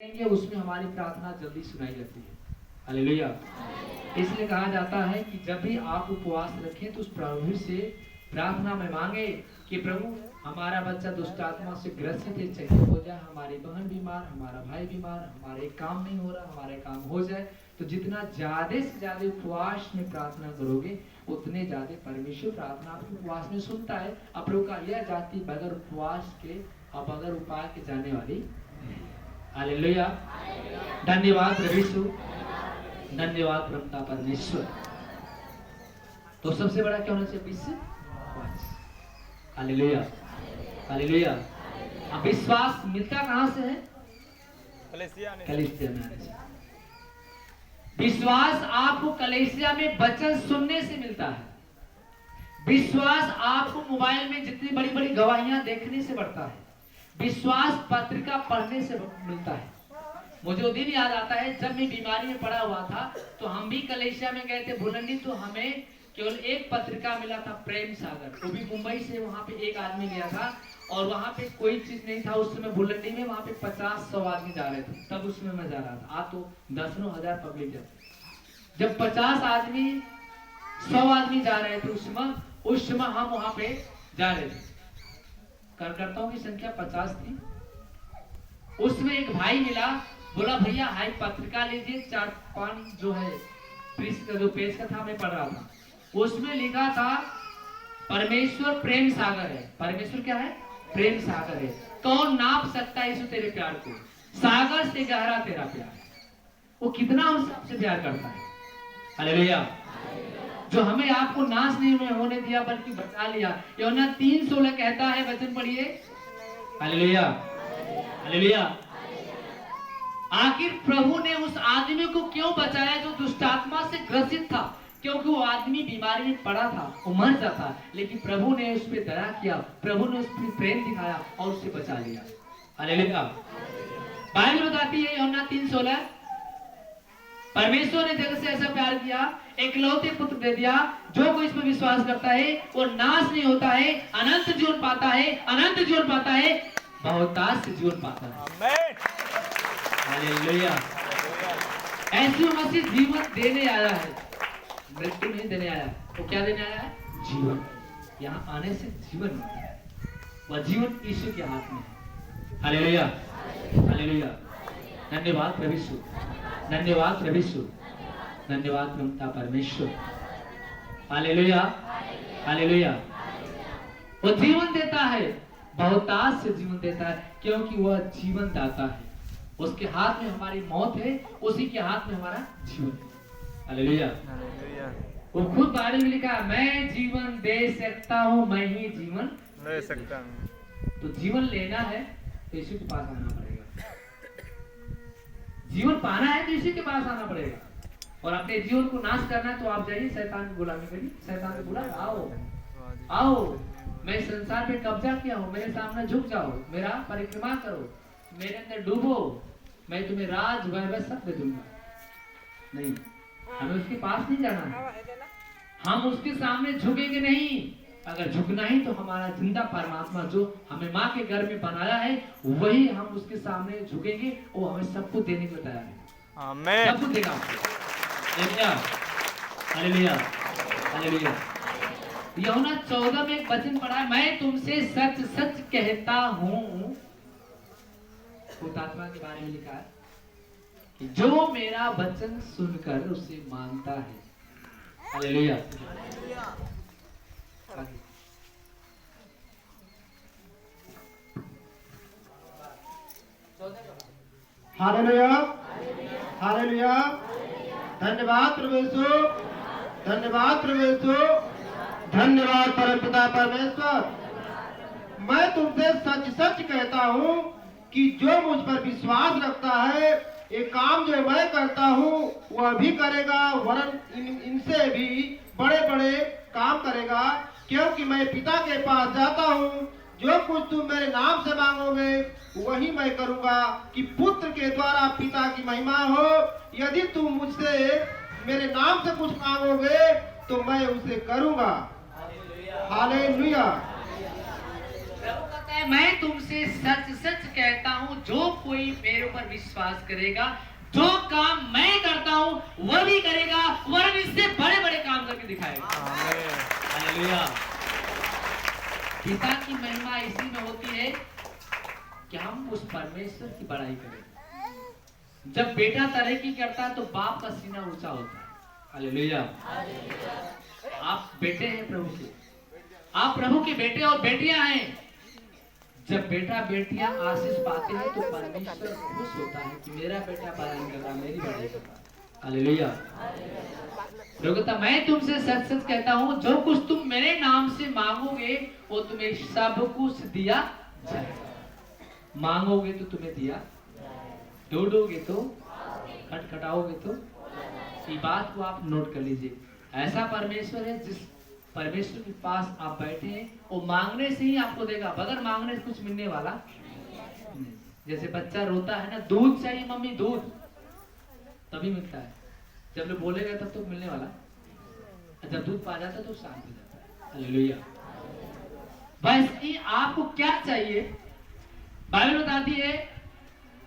करेंगे उसमें हमारी प्रार्थना जल्दी सुनाई जाती है। हालेलुया। इसलिए कहा जाता है कि जब भी आप उपवास रखें तो उस प्रभु से प्रार्थना में मांगे कि प्रभु हमारा बच्चा दुष्ट आत्मा से ग्रसित है, चंगा हो जाए, हमारी बहन बीमार, हमारा भाई बीमार, हमारे काम नहीं हो रहा, हमारे काम हो जाए। तो जितना ज्यादा से ज्यादा उपवास में प्रार्थना करोगे उतने ज्यादा परमेश्वर प्रार्थना आपके उपवास में सुनता है। आप लोग का यह जाति बगैर उपवास के और बगैर उपाय के जाने वाली। हालेलुया। धन्यवाद प्रभु यीशु, धन्यवाद परमपिता परमेश्वर। तो सबसे बड़ा क्या होना चाहिए? विश्वास। Hallelujah, hallelujah. अब विश्वास मिलता कहां से है? कलीसिया में आने से। विश्वास आपको कलीसिया में वचन सुनने से मिलता है। विश्वास आपको मोबाइल में जितनी बड़ी बड़ी गवाहियां देखने से बढ़ता है। विश्वास पत्रिका पढ़ने से मिलता है। मुझे वो दिन याद आता है जब मैं बीमारी में पड़ा हुआ था तो हम भी कलेशिया में गए थे भुलंडी, तो हमें केवल एक पत्रिका मिला था, प्रेम सागर। वो भी मुंबई से वहां पे एक आदमी गया था और वहां पे कोई चीज नहीं था उस समय भुलंडी में। वहां पे 50-100 आदमी जा रहे थे, तब उसमें मैं जा रहा था। आज तो दसों हजार पब्लिक जाती। जब 50 आदमी 100 आदमी जा रहे थे उस समय हम वहां पे जा रहे थे। कार्यकर्ताओं की संख्या 50 थी। उसमें एक भाई मिला, बोला भैया हाई पत्रिका लीजिए, 4-5 जो है का जो पेज का था मैं पढ़ रहा था, उसमें लिखा था परमेश्वर प्रेम सागर है। परमेश्वर क्या है? प्रेम सागर है। कौन नाप सकता है यीशु तेरे प्यार को? सागर से गहरा तेरा प्यार है। वो कितना हमसे प्यार करता है। हालेलुया। जो हमें आपको नाश नहीं होने दिया बल्कि बचा लिया। यूहन्ना 3:16 कहता है, वचन पढ़िए। Hallelujah, hallelujah. आखिर प्रभु ने उस आदमी को क्यों बचाया जो दुष्टात्मा से ग्रसित था? क्योंकि वो आदमी बीमारी में पड़ा था, वो मर जाता, लेकिन प्रभु ने उस पर दया किया, प्रभु ने उस पर प्रेम दिखाया और उसे बचा लिया। हालेलुया। बाइबल बताती है यूहन्ना 3:16, परमेश्वर ने जगत से ऐसा प्यार किया, एकलौते पुत्र दे दिया, जो कोई इस पर विश्वास करता है वो नाश नहीं होता है, अनंत जीवन पाता है, अनंत जीवन पाता है, बहुतायत से जीवन पाता है। आमीन। हालेलुया। ऐसी मसीह जीवन देने आया है, मृत्यु नहीं देने आया। वो क्या देने आया है? जीवन। यहाँ आने से जीवन मिलता है। वह जीवन यीशु के हाथ में है। Hallelujah, hallelujah. धन्यवाद प्रभु यीशु, धन्यवाद प्रभु यीशु, धन्यवाद परमपिता परमेश्वर। Hallelujah, hallelujah. वो जीवन देता है, बहुतायत से जीवन देता है, क्योंकि वह जीवन दाता है। उसके हाथ में हमारी मौत है, उसी के हाथ में हमारा जीवन है। Hallelujah, hallelujah. वो खुद बाइबल में लिखा है, मैं जीवन दे सकता हूँ, मैं ही जीवन ले सकता हूँ। तो जीवन लेना है तो यीशु के पास आना पड़ेगा। जीवन पाना है तो इसी के पास आना पड़ेगा। और अपने जीवन को नाश करना है तो आप जाइए शैतान की गुलामी करिए। शैतान को बुला, आओ आओ, मैं संसार पे कब्जा किया हूँ, मेरे सामने झुक जाओ, मेरा परिक्रमा करो, मेरे अंदर डूबो, मैं तुम्हें राज वैभव सब दे दूंगा। नहीं, हमें उसके पास नहीं जाना है, हम उसके सामने झुकेंगे नहीं। अगर झुकना ही तो हमारा जिंदा परमात्मा जो हमें माँ के घर में बनाया है वही हम उसके सामने झुकेंगे, वो हमें सब कुछ देने को तैयार है। आमीन। सब कुछ देगा। Hallelujah, hallelujah, hallelujah. यूहन्ना 14 में एक वचन पढ़ा है, मैं तुमसे सच सच कहता हूँ। आत्मा के बारे में लिखा है कि जो मेरा वचन सुनकर उसे मानता है। Hallelujah, hallelujah, hallelujah. धन्यवाद प्रभु यीशु, धन्यवाद प्रभु यीशु, धन्यवाद परमपिता परमेश्वर। मैं तुमसे सच सच कहता हूँ कि जो मुझ पर विश्वास रखता है, ये काम जो मैं करता हूँ वह भी करेगा, वरन इनसे भी बड़े बड़े काम करेगा, क्योंकि मैं पिता के पास जाता हूँ। जो कुछ तुम मेरे नाम से मांगोगे वही मैं करूँगा, कि पुत्र के द्वारा पिता की महिमा हो। यदि तुम मुझसे मेरे नाम से कुछ मांगोगे तो मैं उसे करूँगा। हालेलुया। मैं तुमसे सच सच कहता हूं, जो कोई मेरे ऊपर विश्वास करेगा, जो काम मैं करता हूं वह भी करेगा, वरन इससे बड़े बड़े काम करके दिखाएगा। हालेलुया। पिता की महिमा इसी में होती है कि हम उस परमेश्वर की बड़ाई करें। जब बेटा तरक्की करता है तो बाप का सीना ऊंचा होता है। हालेलुया। आप बेटे हैं प्रभु के, आप प्रभु के बेटे और बेटियां हैं। जब बेटा बेटियां आशीष पाते हैं तो परमेश्वर खुश होता है कि मेरा बेटा बड़ाई कर रहा, मेरी बड़ाई कर रहा। हालेलुया। प्रभु कहता, मैं तुमसे सच सच कहता हूं, जो कुछ तुम मेरे नाम से मांगोगे वो तुम्हें सब कुछ दिया जाएगा। मांगोगे तो तुम्हें दिया, ढूंढोगे तो, खटखटाओगे तो। ये बात को आप नोट कर लीजिए। ऐसा परमेश्वर है जिस परमेश्वर के पास आप बैठे हैं, वो मांगने से ही आपको देगा, बगैर मांगने से कुछ मिलने वाला नहीं। जैसे बच्चा रोता है ना, दूध चाहिए मम्मी दूध, तभी मिलता है। जब लोग बोलेगा तब तो मिलने वाला, जब दूध पा जाता है तो शांत हो जाता है। हालेलुया। बस आपको क्या चाहिए? बाइबल बताती है,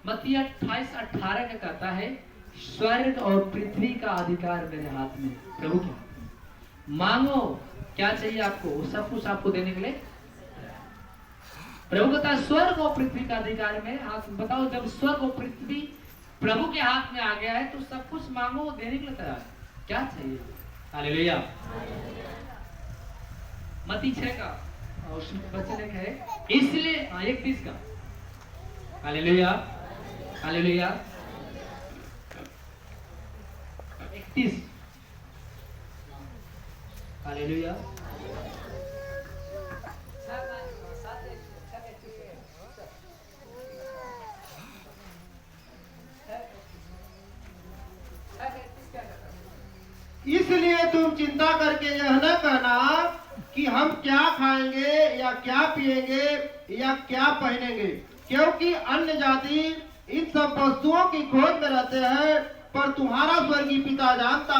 मत्ती 28:18 का कहता है, स्वर्ग और पृथ्वी का अधिकार मेरे हाथ में, प्रभु के हाथ में। मांगो क्या चाहिए आपको, वो सब कुछ आपको देने के लिए प्रभु कहता है, स्वर्ग और पृथ्वी का अधिकार मेरे हाथ में। बताओ, जब स्वर्ग और पृथ्वी प्रभु के हाथ में आ गया है तो सब कुछ मांगो, वो देने के लिए तैयार है। क्या चाहिए? हालेलुया। मत्ती 6 का और उसमें वचन एक है, इसलिए 31 का। हालेलुया। हालेलुया। 31। हालेलुया। इसलिए तुम चिंता करके यह न कहना कि हम क्या खाएंगे या क्या पिएंगे या क्या पहनेंगे, क्योंकि अन्य जाति इन सब वस्तुओं की खोज में रहते हैं, पर तुम्हारा स्वर्गीय पिता जानता